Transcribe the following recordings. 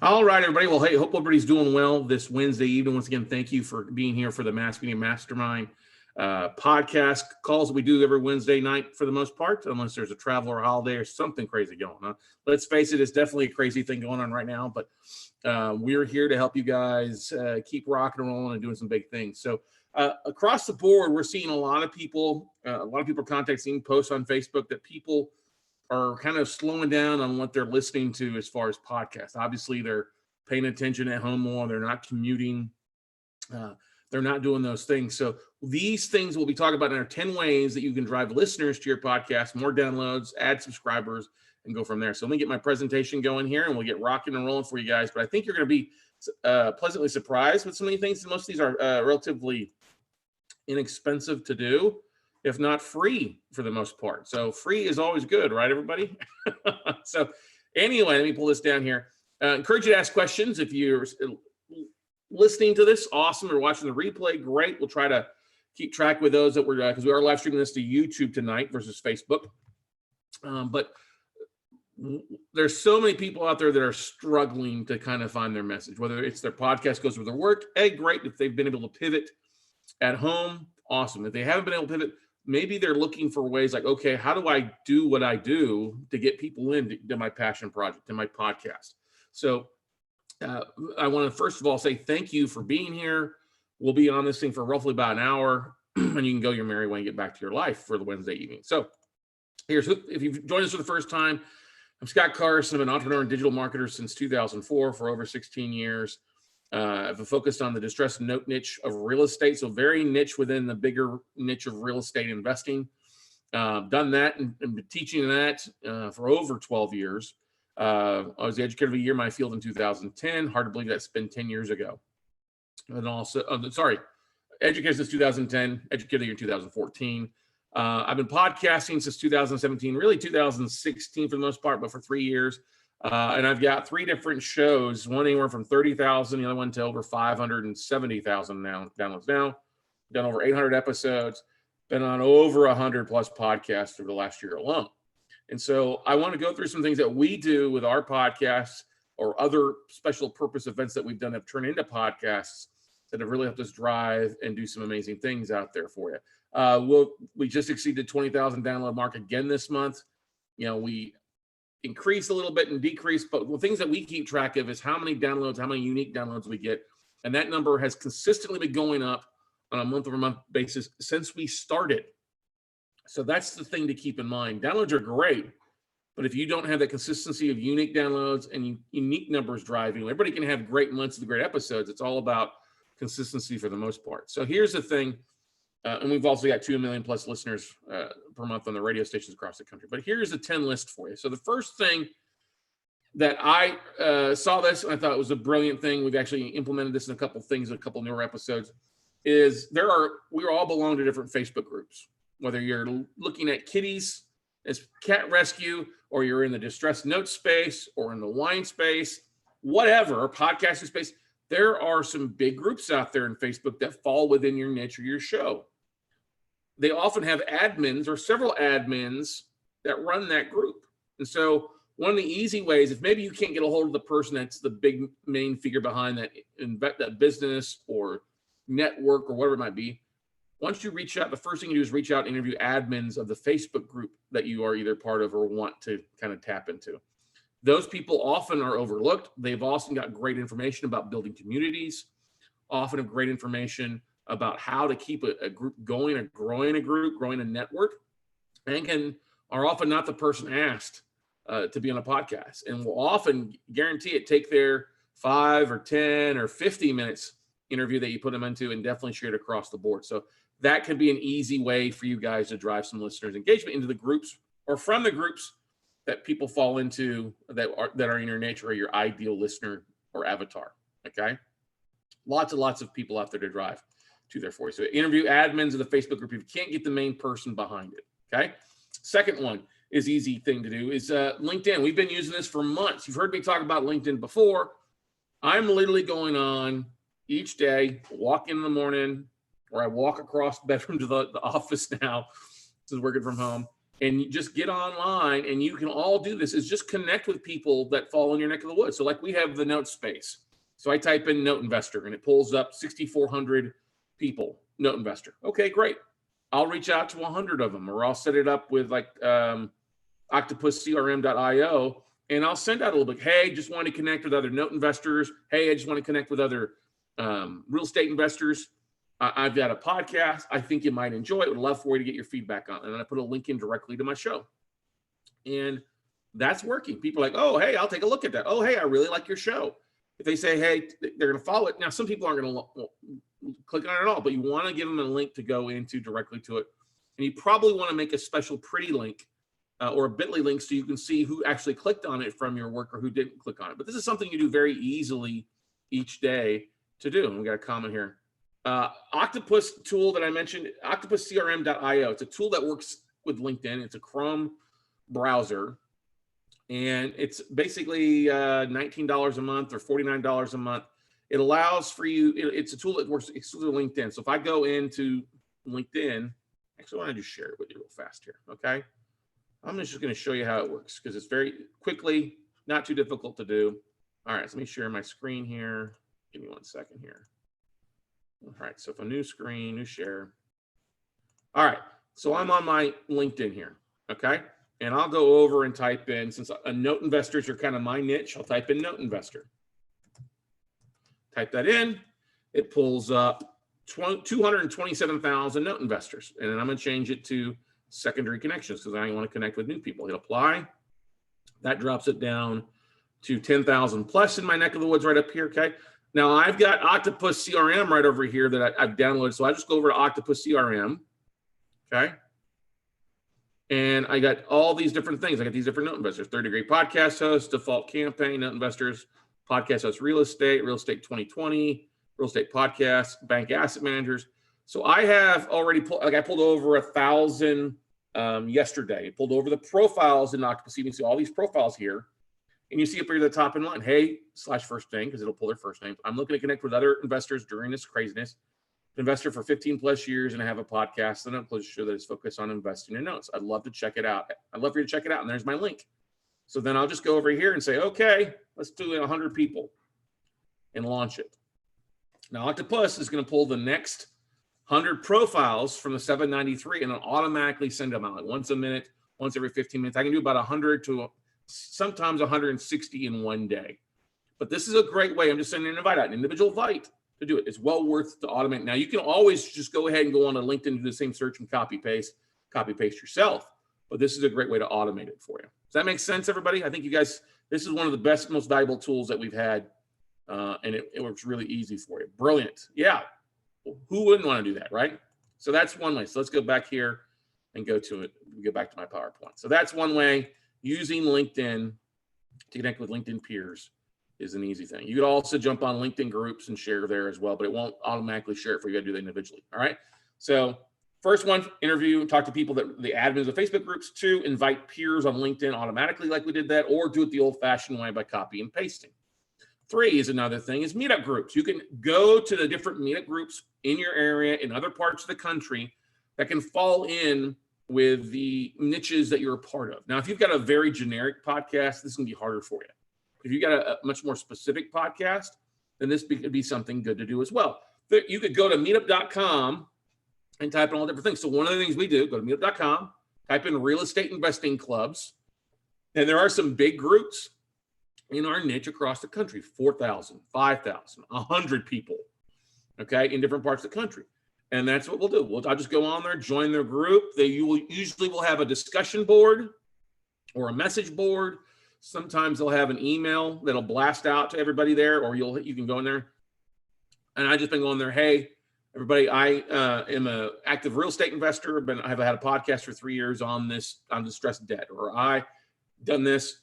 All right, everybody. Well, hey, hope everybody's doing well this Wednesday evening. Once again, thank you for being here for the Mass Media Mastermind podcast calls that we do every Wednesday night for the most part, unless there's a travel or a holiday or something crazy going on. Let's face it, it's definitely a crazy thing going on right now, but we're here to help you guys keep rocking and rolling and doing some big things. So across the board, we're seeing a lot of people contacting, posts on Facebook that people are kind of slowing down on what they're listening to as far as podcasts. Obviously, they're paying attention at home more. They're not commuting. They're not doing those things. So these things we'll be talking about in our 10 ways that you can drive listeners to your podcast, more downloads, add subscribers, and go from there. So let me get my presentation going here, and we'll get rocking and rolling for you guys. But I think you're going to be pleasantly surprised with some of these things. Most of these are relatively inexpensive to do, if not free for the most part. So free is always good, right, everybody? So anyway, let me pull this down here. Encourage you to ask questions. If you're listening to this, awesome. Or watching the replay, great. We'll try to keep track with those that we're, because we are live streaming this to YouTube tonight versus Facebook. But there's so many people out there that are struggling to kind of find their message, whether it's their podcast goes with their work. Hey, great. If they've been able to pivot at home, awesome. If they haven't been able to pivot, maybe they're looking for ways like, okay, how do I do what I do to get people into my passion project, to my podcast? So I want to first of all say thank you for being here. We'll be on this thing for roughly about an hour, and you can go your merry way and get back to your life for the Wednesday evening. So if you've joined us for the first time, I'm Scott Carson. I'm an entrepreneur and digital marketer since 2004 for over 16 years. I've focused on the distressed note niche of real estate, so very niche within the bigger niche of real estate investing. Done that and been teaching that for over 12 years. I was the educator of the year in my field in 2010. Hard to believe that's been 10 years ago. And also, educator since 2010, educator of the year in 2014. I've been podcasting since 2017, really 2016 for the most part, but for 3 years. And I've got 3 different shows, one anywhere from 30,000, the other one to over 570,000 now downloads now. Done over 800 episodes, been on over 100 plus podcasts over the last year alone. And so I want to go through some things that we do with our podcasts or other special purpose events that we've done have turned into podcasts that have really helped us drive and do some amazing things out there for you. We just exceeded 20,000 download mark again this month. You know, we increase a little bit and decrease, but the things that we keep track of is how many downloads, how many unique downloads we get. And that number has consistently been going up on a month-over-month basis since we started. So that's the thing to keep in mind. Downloads are great, but if you don't have that consistency of unique downloads and unique numbers driving, everybody can have great months of great episodes. It's all about consistency for the most part. So here's the thing. And we've also got 2 million plus listeners per month on the radio stations across the country. But here's a 10 list for you. So the first thing that I saw this, and I thought it was a brilliant thing. We've actually implemented this in a couple newer episodes, is we all belong to different Facebook groups. Whether you're looking at kitties as cat rescue, or you're in the distressed note space, or in the wine space, whatever, podcasting space, there are some big groups out there in Facebook that fall within your niche or your show. They often have admins or several admins that run that group. And so one of the easy ways, if maybe you can't get a hold of the person that's the big main figure behind that business or network or whatever it might be, once you reach out, the first thing you do is reach out and interview admins of the Facebook group that you are either part of or want to kind of tap into. Those people often are overlooked. They've also got great information about building communities, often have great information about how to keep a group going, or growing a network, and are often not the person asked to be on a podcast, and will often guarantee it take their 5 or 10 or 50 minutes interview that you put them into and definitely share it across the board. So that could be an easy way for you guys to drive some listeners' engagement into the groups or from the groups that people fall into that are in your nature or your ideal listener or avatar. Okay. Lots and lots of people out there to drive to there for you. So interview admins of the Facebook group if you can't get the main person behind it. Okay. Second one is easy thing to do is LinkedIn. We've been using this for months. You've heard me talk about LinkedIn before. I'm literally going on each day, walk in the morning, or I walk across the bedroom to the office now, this is working from home, and you just get online, and you can all do this, is just connect with people that fall in your neck of the woods. So like we have the note space. So I type in note investor and it pulls up 6,400 people, note investor. Okay, great. I'll reach out to 100 of them, or I'll set it up with like octopuscrm.io, and I'll send out a little bit. Hey, just want to connect with other note investors. Hey, I just want to connect with other real estate investors. I've got a podcast. I think you might enjoy it. Would love for you to get your feedback on it. And I put a link in directly to my show. And that's working. People are like, oh, hey, I'll take a look at that. Oh, hey, I really like your show. If they say, hey, they're going to follow it. Now, some people aren't going to click on it at all, but you want to give them a link to go into directly to it. And you probably want to make a special pretty link or a bit.ly link so you can see who actually clicked on it from your work or who didn't click on it. But this is something you do very easily each day to do. And we got a comment here. Octopus tool that I mentioned, octopuscrm.io. It's a tool that works with LinkedIn. It's a Chrome browser, and it's basically $19 a month or $49 a month. It allows for you, it's a tool that works exclusively with LinkedIn. So if I go into LinkedIn, actually I want to just share it with you real fast here, okay? I'm just going to show you how it works because it's very quickly, not too difficult to do. All right, so let me share my screen here. Give me 1 second here. All right, so if a new screen, new share. All right, so I'm on my LinkedIn here, okay? And I'll go over and type in, since note investors are kind of my niche, I'll type in note investor. Type that in, it pulls up 227,000 note investors. And then I'm gonna change it to secondary connections because I want to connect with new people. Hit apply. That drops it down to 10,000 plus in my neck of the woods right up here, okay? Now I've got Octopus CRM right over here that I've downloaded. So I just go over to Octopus CRM, okay? And I got all these different things. I got these different note investors, 30-degree podcast hosts, default campaign, note investors, podcast hosts, real estate 2020, real estate podcasts, bank asset managers. So I have already pulled, like I pulled over 1,000 yesterday. Pulled over the profiles in Octopus. You can see all these profiles here. And you see up here at the top in line, hey, /first name, because it'll pull their first names. I'm looking to connect with other investors during this craziness. Investor for 15 plus years, and I have a podcast that I'm close to show that is focused on investing in notes. I'd love to check it out. I'd love for you to check it out. And there's my link. So then I'll just go over here and say, okay, let's do 100 people and launch it. Now Octopus is going to pull the next 100 profiles from the 793 and it'll automatically send them out like once a minute, once every 15 minutes. I can do about 100 to sometimes 160 in one day. But this is a great way. I'm just sending an invite out, an individual invite to do it. It's well worth to automate. Now you can always just go ahead and go on to LinkedIn and do the same search and copy paste yourself. But this is a great way to automate it for you. Does that make sense, everybody? I think you guys, this is one of the best, most valuable tools that we've had. And it works really easy for you. Brilliant. Yeah. Who wouldn't want to do that, right? So that's one way. So let's go back here and go to it. We go back to my PowerPoint. So that's one way. Using LinkedIn to connect with LinkedIn peers is an easy thing. You could also jump on LinkedIn groups and share there as well, but it won't automatically share it for you. You got to do that individually. All right. So first one, interview and talk to people that the admins of Facebook groups. 2, invite peers on LinkedIn automatically like we did that, or do it the old fashioned way by copy and pasting. 3 is another thing is Meetup Groups. You can go to the different Meetup Groups in your area, in other parts of the country that can fall in with the niches that you're a part of. Now, if you've got a very generic podcast, this is going to be harder for you. If you've got a much more specific podcast, then this could be something good to do as well. You could go to meetup.com and type in all different things. So one of the things we do, go to meetup.com, type in real estate investing clubs. And there are some big groups in our niche across the country, 4,000, 5,000, 100 people, okay, in different parts of the country. And that's what we'll do. I'll just go on there, join their group. You will usually have a discussion board or a message board. Sometimes they'll have an email that'll blast out to everybody there, or you can go in there. And I've just been going there, hey, everybody, I am an active real estate investor, but I've had a podcast for 3 years on distressed debt, or I done this,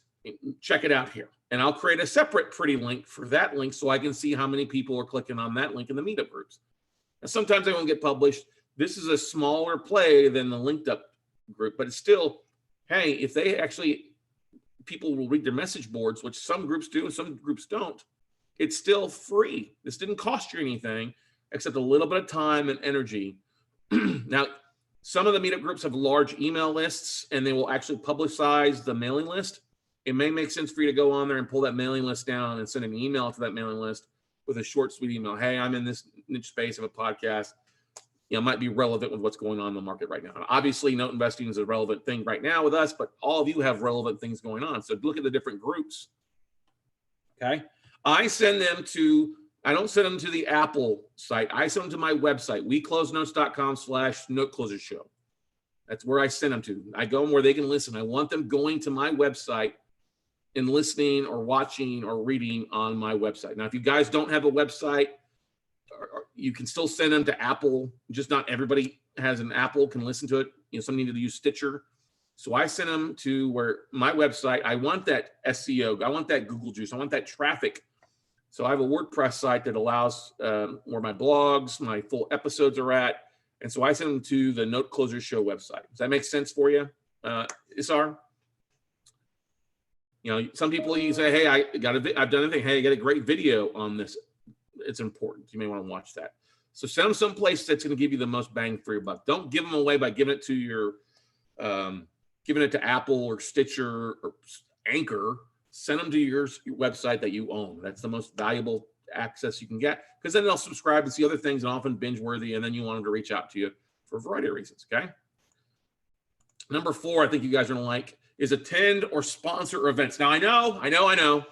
check it out here. And I'll create a separate pretty link for that link so I can see how many people are clicking on that link in the Meetup groups. Now, sometimes they won't get published. This is a smaller play than the linked up group, but it's still, hey, if they actually, people will read their message boards, which some groups do and some groups don't, it's still free. This didn't cost you anything except a little bit of time and energy. Now, Some of the meetup groups have large email lists, and they will actually publicize the mailing list. It may make sense for you to go on there and pull that mailing list down and send an email to that mailing list with a short, sweet email. Hey, I'm in this niche space of a podcast. Might be relevant with what's going on in the market right now. And obviously, note investing is a relevant thing right now with us, but all of you have relevant things going on. So look at the different groups. Okay. I don't send them to the Apple site. I send them to my website, weclosenotes.com/noteclosershow. That's where I send them to. I go where they can listen. I want them going to my website and listening or watching or reading on my website. Now, if you guys don't have a website, you can still send them to Apple. Just not everybody has an Apple, can listen to it. Some need to use Stitcher. So I send them to where my website, I want that SEO, I want that Google juice, I want that traffic. So I have a WordPress site that allows where my blogs, my full episodes are at. And so I send them to the Note Closer Show website. Does that make sense for you, Isar? Some people, you say, hey, I've done anything. Hey, I got a great video on this. It's important. You may want to watch that. So send them someplace that's going to give you the most bang for your buck. Don't give them away by giving it to Apple or Stitcher or Anchor. Send them to your website that you own. That's the most valuable access you can get, because then they'll subscribe and see other things, and often binge worthy, and then you want them to reach out to you for a variety of reasons. Okay. Number 4, I think you guys are going to like, is attend or sponsor events. Now, I know.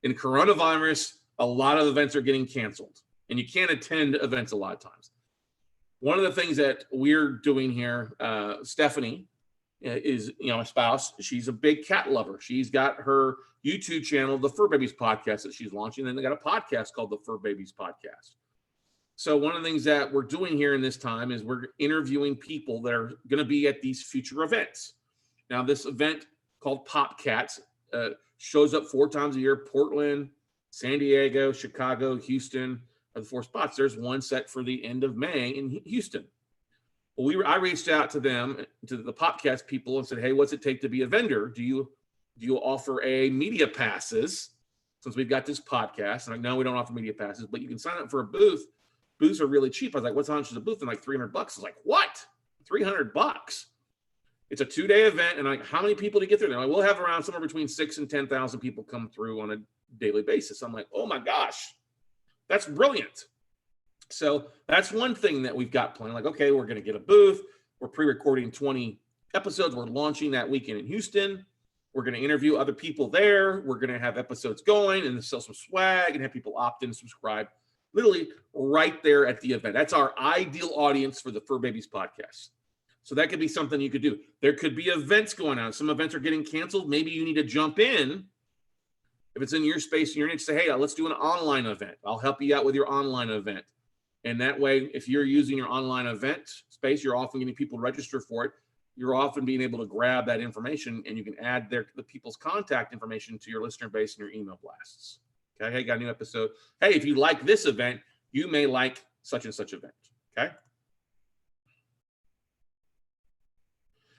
In coronavirus, a lot of events are getting canceled, and you can't attend events a lot of times. One of the things that we're doing here, Stephanie is, my spouse, she's a big cat lover. She's got her YouTube channel, the Fur Babies Podcast, that she's launching. And they got a podcast called the Fur Babies Podcast. So one of the things that we're doing here in this time is we're interviewing people that are going to be at these future events. Now, this event called Pop Cats shows up 4 times a year: Portland, San Diego, Chicago, Houston are the 4 spots. There's one set for the end of May in Houston. Well, I reached out to them, to the Popcast people, and said, hey, what's it take to be a vendor? Do you offer a media passes, since we've got this podcast? And I know we don't offer media passes, but you can sign up for a booth. Booths are really cheap. I was like, what's how much is a booth? And like $300. I was like, what? $300? It's a 2-day event. And how many people do you get there? Like, we'll have around somewhere between 6,000 and 10,000 people come through on a daily basis. I'm like, oh my gosh, that's brilliant. So that's one thing that we've got planned. Like, okay, we're going to get a booth. We're pre-recording 20 episodes. We're launching that weekend in Houston. We're going to interview other people there. We're going to have episodes going and sell some swag and have people opt in, subscribe, literally right there at the event. That's our ideal audience for the Fur Babies Podcast. So that could be something you could do. There could be events going on. Some events are getting canceled. Maybe you need to jump in. If it's in your space and your niche, say, hey, let's do an online event. I'll help you out with your online event. And that way, if you're using your online event space, you're often getting people register for it. You're often being able to grab that information, and you can add the people's contact information to your listener base and your email blasts. Okay, hey, got a new episode. Hey, if you like this event, you may like such and such event. Okay.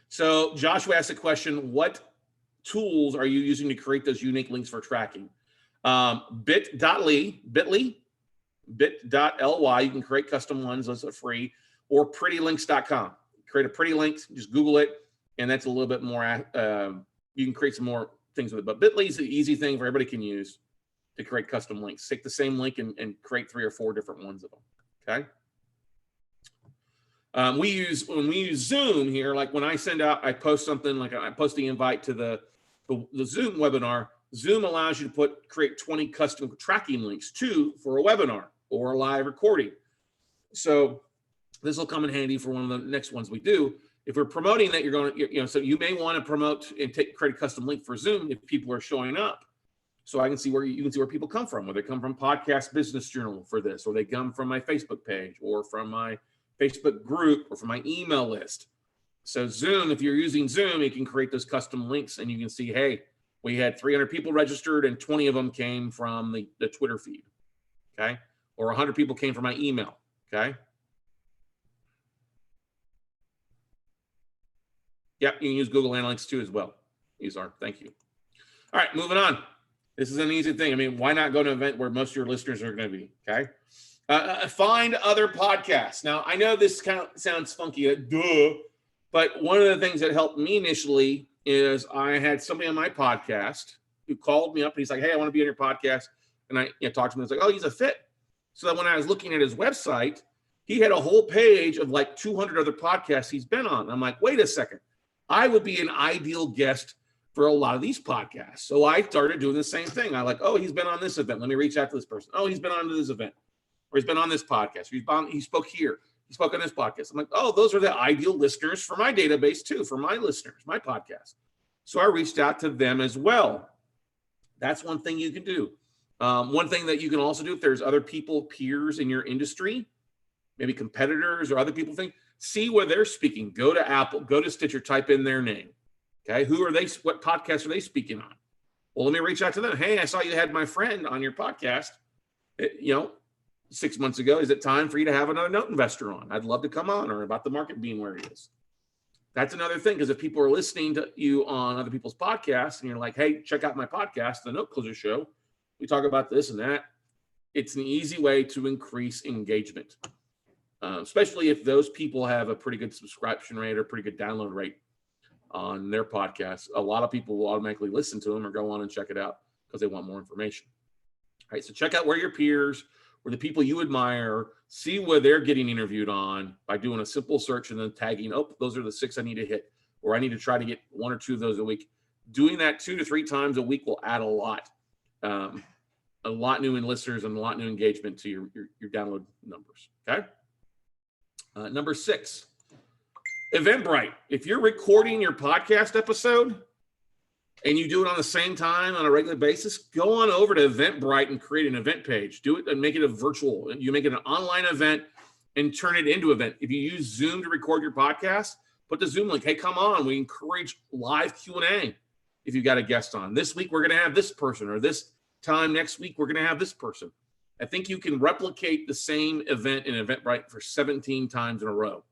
So Joshua asked a question: what tools are you using to create those unique links for tracking? Bit.ly. You can create custom ones. Those are free. Or prettylinks.com. Create a pretty link, just Google it, and that's a little bit more, you can create some more things with it. But Bitly is the easy thing for everybody can use to create custom links. Take the same link and create 3 or 4 different ones of them, okay? When we use Zoom here, like when I I post something, like I post the invite to the Zoom webinar. Zoom allows you to create 20 custom tracking links for a webinar or a live recording. So this will come in handy for one of the next ones we do. If we're promoting that, so you may want to promote and create a custom link for Zoom if people are showing up. So I can see you can see where people come from, whether they come from Podcast Business Journal for this, or they come from my Facebook page, or from my Facebook group, or from my email list. So Zoom, if you're using Zoom, you can create those custom links, and you can see, hey, we had 300 people registered and 20 of them came from the Twitter feed, okay? Or 100 people came from my email, okay? Yep, you can use Google Analytics too as well. Thank you. All right, moving on. This is an easy thing. I mean, why not go to an event where most of your listeners are going to be, okay? Find other podcasts. Now, I know this kind of sounds funky, but one of the things that helped me initially is I had somebody on my podcast who called me up and he's like, hey, I want to be on your podcast. And I talked to him. I was like, oh, he's a fit. So that when I was looking at his website, he had a whole page of like 200 other podcasts he's been on. I'm like, wait a second. I would be an ideal guest for a lot of these podcasts. So I started doing the same thing. I like, oh, he's been on this event. Let me reach out to this person. Oh, he's been on this event. Or he's been on this podcast. He spoke here. He spoke on this podcast. I'm like, oh, those are the ideal listeners for my database too, for my listeners, my podcast. So I reached out to them as well. That's one thing you can do. One thing that you can also do, if there's other people, peers in your industry, maybe competitors or other people think, see where they're speaking. Go to Apple, go to Stitcher, type in their name. Okay, who are they? What podcast are they speaking on? Well, let me reach out to them. Hey, I saw you had my friend on your podcast. 6 months ago. Is it time for you to have another note investor on? I'd love to come on, or about the market being where it is. That's another thing, because if people are listening to you on other people's podcasts and you're like, hey, check out my podcast, The Note Closer Show, we talk about this and that. It's an easy way to increase engagement, especially if those people have a pretty good subscription rate or pretty good download rate on their podcasts. A lot of people will automatically listen to them or go on and check it out because they want more information. All right, so check out where your peers or the people you admire, see where they're getting interviewed on by doing a simple search and then tagging, oh, those are the 6 I need to hit, or I need to try to get 1 or 2 of those a week. Doing that 2 to 3 times a week will add a lot new in listeners and a lot new engagement to your download numbers, okay? Number 6, Eventbrite. If you're recording your podcast episode and you do it on the same time on a regular basis, go on over to Eventbrite and create an event page. Do it and make it a virtual. You make it an online event and turn it into an event. If you use Zoom to record your podcast, put the Zoom link. Hey, come on. We encourage live Q&A if you've got a guest on. This week, we're going to have this person, or this time next week, we're going to have this person. I think you can replicate the same event in Eventbrite for 17 times in a row.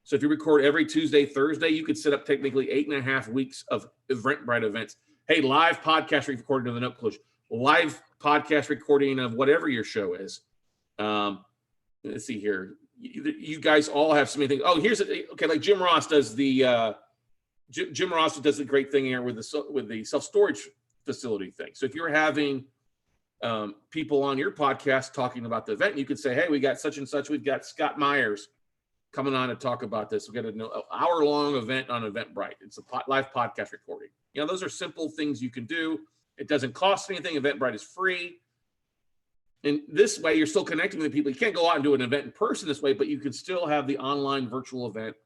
So if you record every Tuesday, Thursday, you could set up technically 8.5 weeks of Eventbrite events. Hey, live podcast recording of the Note Closure, live podcast recording of whatever your show is. Let's see here. You guys all have so many things. Oh, okay. Like Jim Ross does the Jim Ross does the great thing here with the self-storage facility thing. So if you're having people on your podcast talking about the event, you could say, hey, we got such and such. We've got Scott Myers coming on to talk about this. We've got an hour-long event on Eventbrite. It's a live podcast recording. Those are simple things you can do. It doesn't cost anything. Eventbrite is free. And this way, you're still connecting with people. You can't go out and do an event in person this way, but you can still have the online virtual event.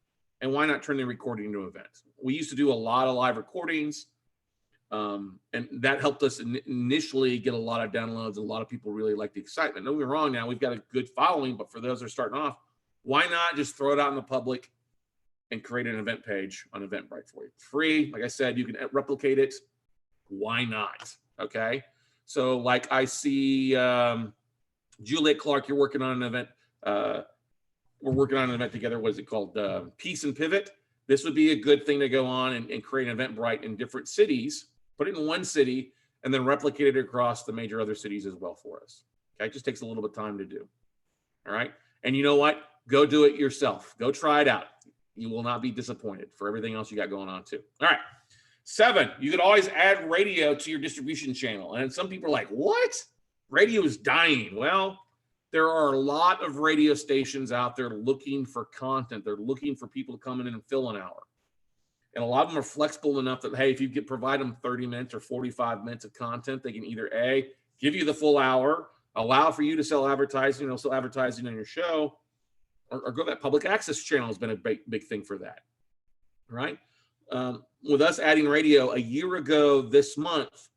And why not turn the recording into an event? We used to do a lot of live recordings, and that helped us initially get a lot of downloads. A lot of people really like the excitement. Don't get me wrong, now we've got a good following, but for those that are starting off, why not just throw it out in the public and create an event page on Eventbrite for you? Free. Like I said, you can replicate it. Why not? Okay. So like I see Juliet Clark, you're working on an event. We're working on an event together. What is it called? Peace and Pivot. This would be a good thing to go on and create an Eventbrite in different cities, put it in one city, and then replicate it across the major other cities as well for us. Okay. It just takes a little bit of time to do. All right. And you know what? Go do it yourself. Go try it out. You will not be disappointed for everything else you got going on too. All right. 7, you could always add radio to your distribution channel. And some people are like, what? Radio is dying. Well, there are a lot of radio stations out there looking for content. They're looking for people to come in and fill an hour. And a lot of them are flexible enough that, hey, if you could provide them 30 minutes or 45 minutes of content, they can either A, give you the full hour, allow for you to sell advertising, sell advertising on your show, or go that public access channel has been a big thing for that, right? With us adding radio a year ago this month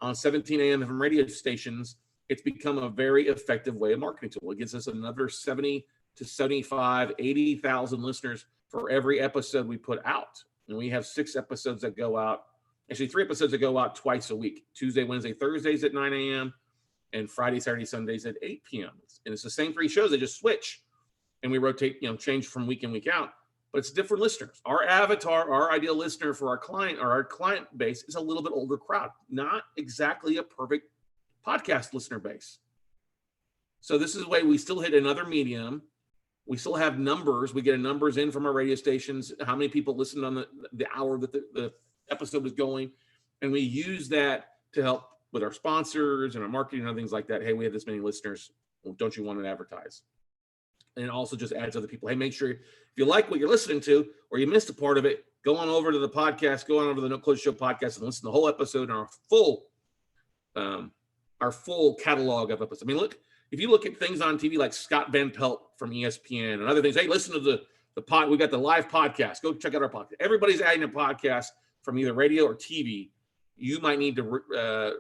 on 17 a.m. from radio stations, it's become a very effective way of marketing tool. It gives us another 70 to 75, 80,000 listeners for every episode we put out. And we have 6 episodes that go out, actually 3 episodes that go out twice a week, Tuesday, Wednesday, Thursdays at 9 a.m. and Friday, Saturday, Sundays at 8 p.m. And it's the same 3 shows, they just switch. And we rotate, change from week in, week out, but it's different listeners. Our avatar, our ideal listener for our client or our client base is a little bit older crowd, not exactly a perfect podcast listener base. So this is the way we still hit another medium. We still have numbers. We get numbers in from our radio stations, how many people listened on the hour that the episode was going. And we use that to help with our sponsors and our marketing and other things like that. Hey, we have this many listeners. Well, don't you want to advertise? And it also just adds other people. Hey, make sure if you like what you're listening to or you missed a part of it, go on over to the podcast, go on over to the No Close Show podcast and listen to the whole episode and our full catalog of episodes. I mean, look, if you look at things on TV like Scott Van Pelt from ESPN and other things, hey, listen to the pod. We got the live podcast. Go check out our podcast. Everybody's adding a podcast from either radio or TV. You might need to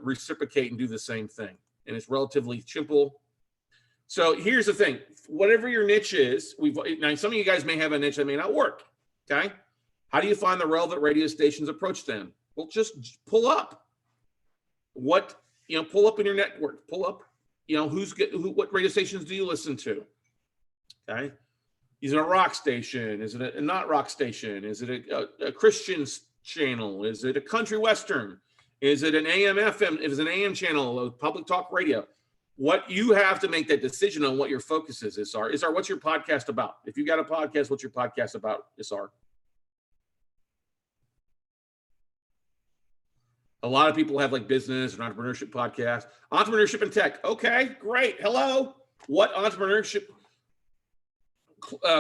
reciprocate and do the same thing. And it's relatively simple. So here's the thing. Whatever your niche is, now some of you guys may have a niche that may not work, okay? How do you find the relevant radio stations approach them? Well, just pull up. Pull up in your network. Pull up, what radio stations do you listen to? Okay. Is it a rock station? Is it a not rock station? Is it a Christian channel? Is it a country western? Is it an AM FM? If it's an AM channel, a public talk radio? What you have to make that decision on what your focus is, Isar. Isar, what's your podcast about? If you got a podcast, what's your podcast about, Isar? A lot of people have like business and entrepreneurship podcasts. Entrepreneurship and tech. Okay, great. Hello. What entrepreneurship?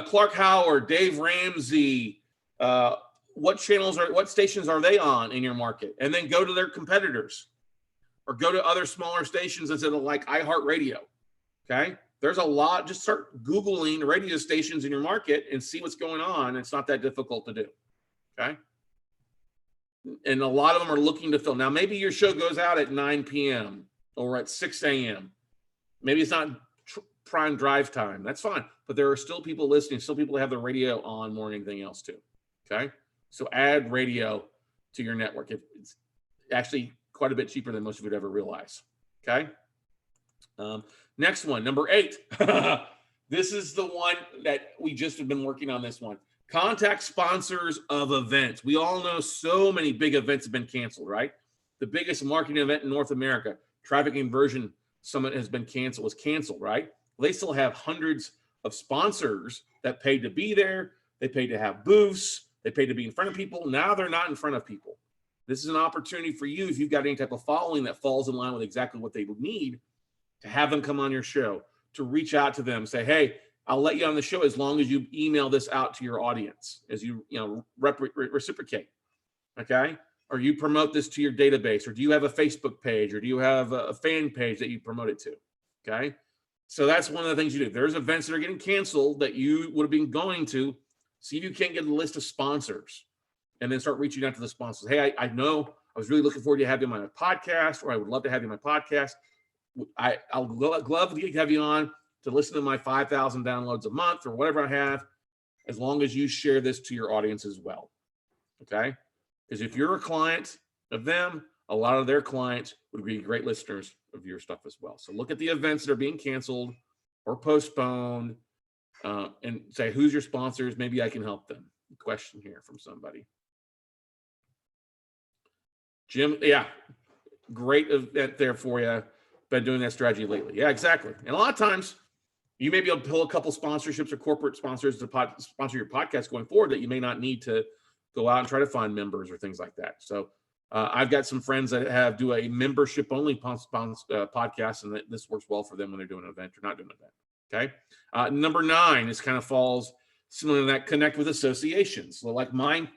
Clark Howard, Dave Ramsey. What stations are they on in your market? And then go to their competitors or go to other smaller stations instead of like iHeartRadio. Okay. There's a lot. Just start Googling radio stations in your market and see what's going on. It's not that difficult to do. Okay. And a lot of them are looking to fill. Now, maybe your show goes out at 9 p.m. or at 6 a.m. Maybe it's not prime drive time. That's fine. But there are still people listening, still people that have the radio on more than anything else too. Okay. So add radio to your network. It's actually quite a bit cheaper than most of you would ever realize. Okay. Next one, number 8. This is the one that we just have been working on this one. Contact sponsors of events. We all know so many big events have been canceled, right? The biggest marketing event in North America, Traffic Conversion Summit, was canceled, right? They still have hundreds of sponsors that paid to be there. They paid to have booths. They paid to be in front of people. Now they're not in front of people. This is an opportunity for you, if you've got any type of following that falls in line with exactly what they would need, to have them come on your show, to reach out to them, say, hey, I'll let you on the show as long as you email this out to your audience, as you reciprocate, okay? Or you promote this to your database, or do you have a Facebook page, or do you have a fan page that you promote it to, okay? So that's one of the things you do. There's events that are getting canceled that you would have been going to. See if you can't get a list of sponsors and then start reaching out to the sponsors. Hey, I know I was really looking forward to having you on my podcast, or I would love to have you on my podcast. I'll love to have you on to listen to my 5,000 downloads a month or whatever I have, as long as you share this to your audience as well. Okay? Because if you're a client of them, a lot of their clients would be great listeners of your stuff as well. So look at the events that are being canceled or postponed and say, who's your sponsors? Maybe I can help them. Question here from somebody. Jim, yeah, great event there for you. Been doing that strategy lately. Yeah, exactly. And a lot of times you may be able to pull a couple sponsorships or corporate sponsors to sponsor your podcast going forward that you may not need to go out and try to find members or things like that. So I've got some friends that do a membership only podcast, and this works well for them when they're doing an event or not doing an event. Okay. Number 9 is kind of falls similar to that, connect with associations. So like mine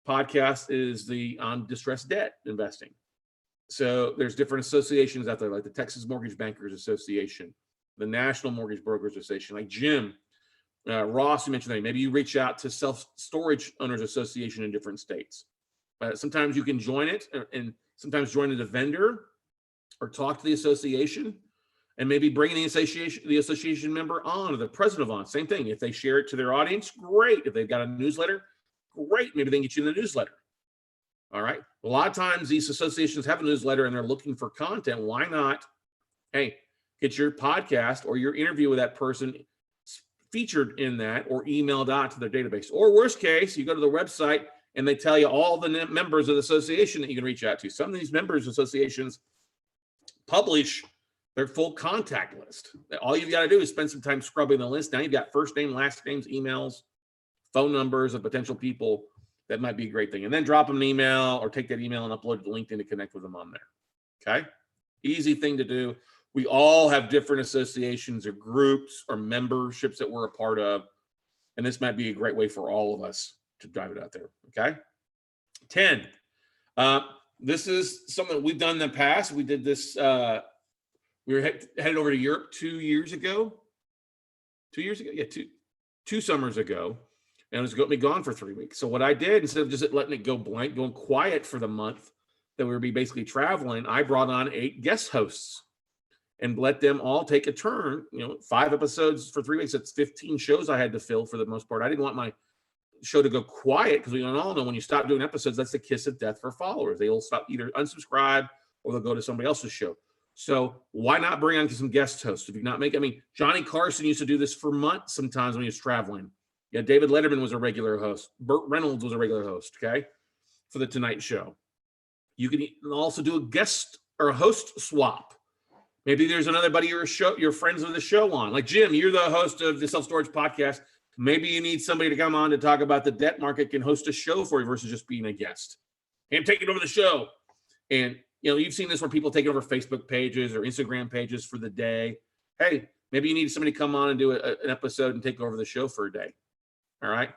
podcast is on distressed debt investing. So there's different associations out there, like the Texas Mortgage Bankers Association, the National Mortgage Brokers Association, like Jim, Ross, you mentioned that. Maybe you reach out to Self-Storage Owners Association in different states. Sometimes you can join it, and sometimes join as a vendor or talk to the association, and maybe bring the association member on, or the president on. Same thing. If they share it to their audience, great. If they've got a newsletter, great. Maybe they can get you in the newsletter. All right. A lot of times these associations have a newsletter and they're looking for content. Why not, hey, get your podcast or your interview with that person featured in that, or emailed out to their database. Or worst case, you go to the website and they tell you all the members of the association that you can reach out to. Some of these members associations publish their full contact list. All you've got to do is spend some time scrubbing the list. Now you've got first name, last names, emails, phone numbers of potential people. That might be a great thing. And then drop them an email or take that email and upload it to LinkedIn to connect with them on there. Okay. Easy thing to do. We all have different associations or groups or memberships that we're a part of. And this might be a great way for all of us to drive it out there. Okay. 10. This is something we've done in the past. We did this. We were headed over to Europe 2 years ago. 2 years ago? Yeah, two summers ago. And it was going to be gone for 3 weeks. So what I did, instead of just letting it go blank, going quiet for the month that we would be basically traveling, I brought on 8 guest hosts and let them all take a turn. 5 episodes for 3 weeks. That's 15 shows I had to fill for the most part. I didn't want my show to go quiet because we all know when you stop doing episodes, that's the kiss of death for followers. They will stop, either unsubscribe or they'll go to somebody else's show. So why not bring on some guest hosts? If you not make, Johnny Carson used to do this for months sometimes when he was traveling. Yeah, David Letterman was a regular host. Burt Reynolds was a regular host, okay, for the Tonight Show. You can also do a guest or a host swap. Maybe there's another buddy you're friends with the show on. Like Jim, you're the host of the Self Storage Podcast. Maybe you need somebody to come on to talk about the debt market, can host a show for you versus just being a guest. And take it over the show. And you've seen this where people take over Facebook pages or Instagram pages for the day. Hey, maybe you need somebody to come on and do an episode and take over the show for a day. All right.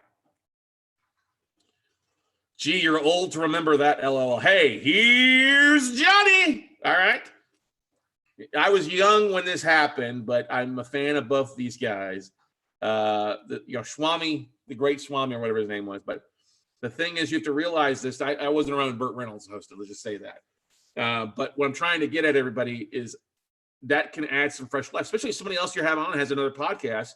Gee, you're old to remember that, LOL. Hey, here's Johnny. All right. I was young when this happened, but I'm a fan of both these guys. Swami, the great Swami, or whatever his name was. But the thing is, you have to realize this. I wasn't around when Burt Reynolds hosted. Let's just say that. But what I'm trying to get at, everybody, is that can add some fresh life, especially if somebody else you're having on has another podcast.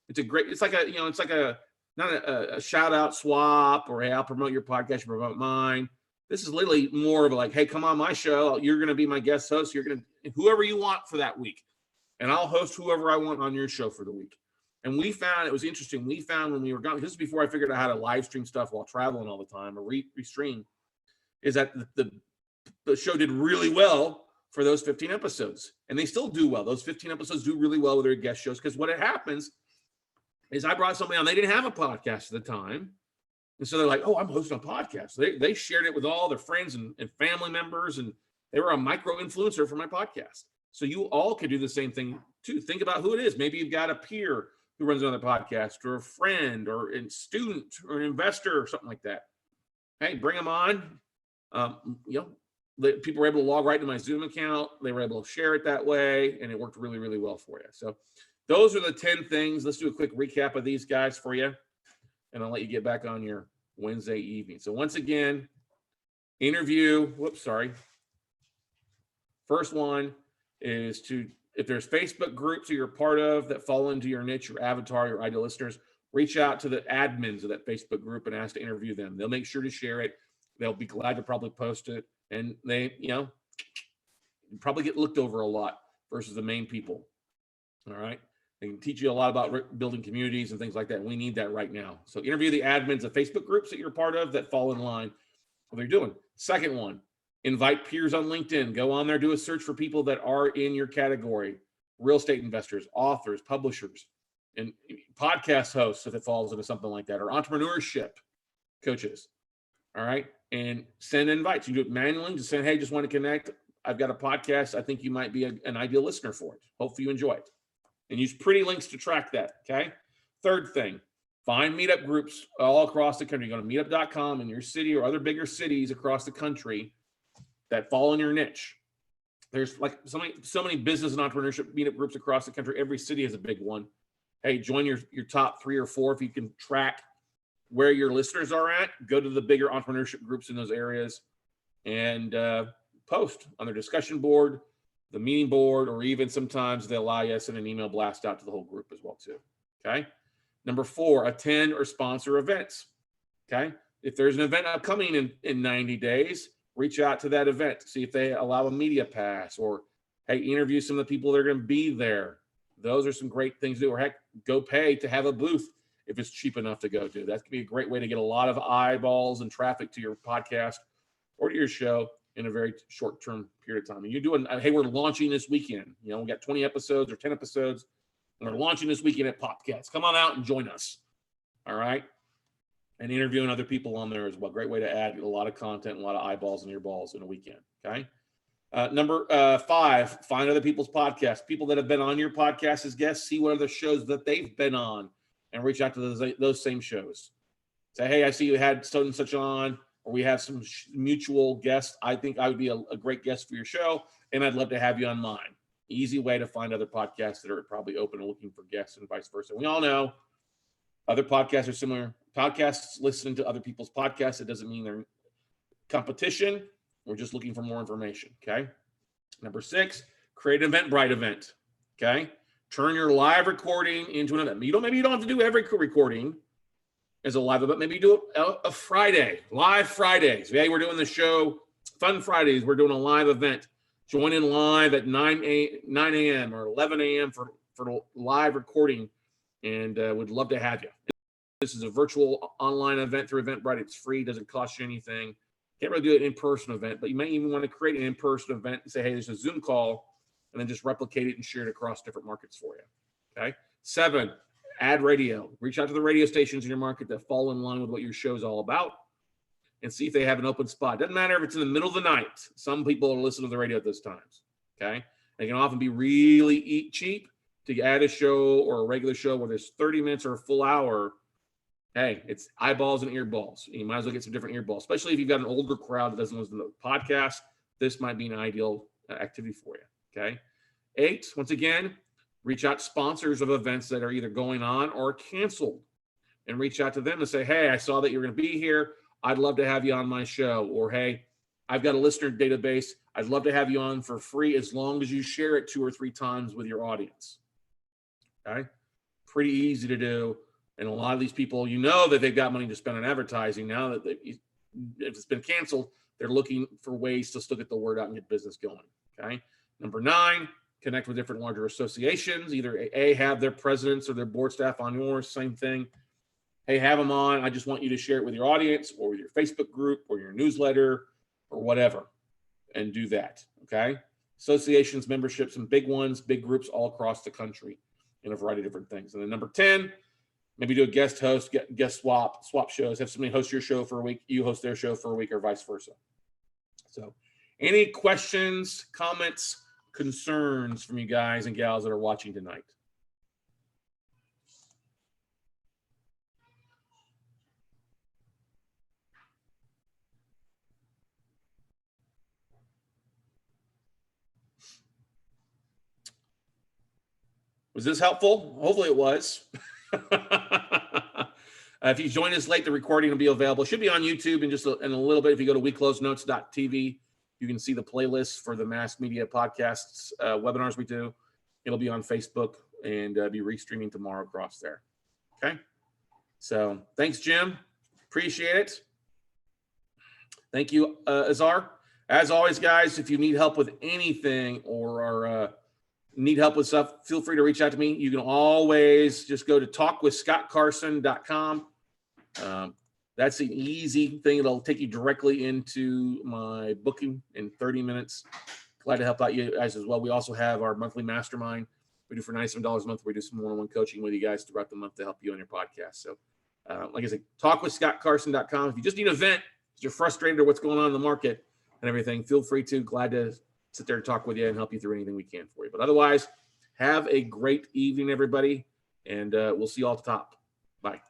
It's like a not a shout out swap or, hey, I'll promote your podcast, you promote mine. This is literally more of like, hey, come on my show. You're going to be my guest host. You're going to, whoever you want for that week. And I'll host whoever I want on your show for the week. And we found, it was interesting. We found when we were gone, this is before I figured out how to live stream stuff while traveling all the time or restream, is that the show did really well for those 15 episodes. And they still do well. Those 15 episodes do really well with their guest shows. Because what happens is I brought somebody on, they didn't have a podcast at the time. And so they're like, oh, I'm hosting a podcast. So they shared it with all their friends and family members, and they were a micro influencer for my podcast. So you all could do the same thing too. Think about who it is. Maybe you've got a peer who runs another podcast, or a friend, or a student, or an investor, or something like that. Hey, bring them on. People were able to log right to my Zoom account. They were able to share it that way, and it worked really, really well for you. So those are the 10 things. Let's do a quick recap of these guys for you, and I'll let you get back on your Wednesday evening. So once again, First one is if there's Facebook groups that you're part of that fall into your niche, your avatar, your ideal listeners, reach out to the admins of that Facebook group and ask to interview them. They'll make sure to share it. They'll be glad to probably post it. And they, probably get looked over a lot versus the main people. All right. They can teach you a lot about building communities and things like that. We need that right now. So interview the admins of Facebook groups that you're part of that fall in line with what they're doing. Second one, invite peers on LinkedIn. Go on there, do a search for people that are in your category. Real estate investors, authors, publishers, and podcast hosts if it falls into something like that, or entrepreneurship coaches. All right. And send invites. You do it manually. Just saying, hey, just want to connect. I've got a podcast. I think you might be an ideal listener for it. Hopefully you enjoy it. And use pretty links to track that, okay? Third thing, find meetup groups all across the country. Go to meetup.com in your city or other bigger cities across the country that fall in your niche. There's like so many business and entrepreneurship meetup groups across the country. Every city has a big one. Hey, join your top 3 or 4 if you can track where your listeners are at. Go to the bigger entrepreneurship groups in those areas and post on their discussion board, the meeting board, or even sometimes they'll allow you to send an email blast out to the whole group as well too. Okay. Number 4, attend or sponsor events. Okay. If there's an event upcoming in 90 days, reach out to that event, see if they allow a media pass, or hey, interview some of the people that are going to be there. Those are some great things to do. Or heck, go pay to have a booth if it's cheap enough to go to. That could be a great way to get a lot of eyeballs and traffic to your podcast or to your show in a very short-term period of time. And you're doing, hey, we're launching this weekend. We got 20 episodes or 10 episodes. And we're launching this weekend at Popcats. Come on out and join us. All right. And interviewing other people on there as well. Great way to add a lot of content, a lot of eyeballs and earballs in a weekend. Okay. Number 5, find other people's podcasts. People that have been on your podcast as guests, see what other shows that they've been on and reach out to those same shows. Say, hey, I see you had so and such on, or we have some mutual guests. I think I would be a great guest for your show, and I'd love to have you on mine. Easy way to find other podcasts that are probably open and looking for guests and vice versa. We all know other podcasts are similar. Podcasts listening to other people's podcasts, it doesn't mean they're competition. We're just looking for more information, okay? Number 6, create an Eventbrite event, okay? Turn your live recording into an event. Maybe you don't have to do every recording as a live event. Maybe you do a Friday, live Fridays. Hey, we're doing the show, Fun Fridays. We're doing a live event. Join in live at 9 a.m. or 11 a.m. for live recording, and would love to have you. This is a virtual online event through Eventbrite. It's free, doesn't cost you anything. Can't really do an in-person event, but you may even want to create an in-person event and say, hey, there's a Zoom call, and then just replicate it and share it across different markets for you. Okay. 7, add radio. Reach out to the radio stations in your market that fall in line with what your show is all about and see if they have an open spot. Doesn't matter if it's in the middle of the night. Some people are listening to the radio at those times. Okay. They can often be really cheap to add a show or a regular show where there's 30 minutes or a full hour. Hey, it's eyeballs and earballs. You might as well get some different earballs, especially if you've got an older crowd that doesn't listen to the podcast. This might be an ideal activity for you, okay? 8, once again, reach out to sponsors of events that are either going on or canceled and reach out to them and say, hey, I saw that you're going to be here. I'd love to have you on my show. Or, hey, I've got a listener database. I'd love to have you on for free as long as you share it 2 or 3 times with your audience, okay? Pretty easy to do. And a lot of these people, that they've got money to spend on advertising. Now that if it's been canceled, they're looking for ways to still get the word out and get business going. Okay. Number 9, connect with different larger associations. Either have their presidents or their board staff on yours. Same thing. Hey, have them on. I just want you to share it with your audience or with your Facebook group or your newsletter or whatever, and do that. Okay. Associations, memberships, some big ones, big groups all across the country in a variety of different things. And then number 10. Maybe do a guest host, guest swap shows. Have somebody host your show for a week, you host their show for a week, or vice versa. So, any questions, comments, concerns from you guys and gals that are watching tonight? Was this helpful? Hopefully it was. If you join us late, the recording will be available. It should be on YouTube in just in a little bit. If you go to weclosenotes.tv, you can see the playlist for the mass media podcasts, webinars we do. It'll be on Facebook and be restreaming tomorrow across there. Okay. So thanks, Jim. Appreciate it. Thank you, Azar. As always, guys, if you need help with anything or are need help with stuff, feel free to reach out to me. You can always just go to talkwithscottcarson.com. That's an easy thing. It'll take you directly into my booking in 30 minutes. Glad to help out you guys as well. We also have our monthly mastermind. We do for $97 a month. We do some one-on-one coaching with you guys throughout the month to help you on your podcast. So like I said, talkwithscottcarson.com. If you just need an event, if you're frustrated with what's going on in the market and everything, feel free to. Glad to sit there and talk with you and help you through anything we can for you. But otherwise, have a great evening, everybody, and we'll see you all at the top. Bye.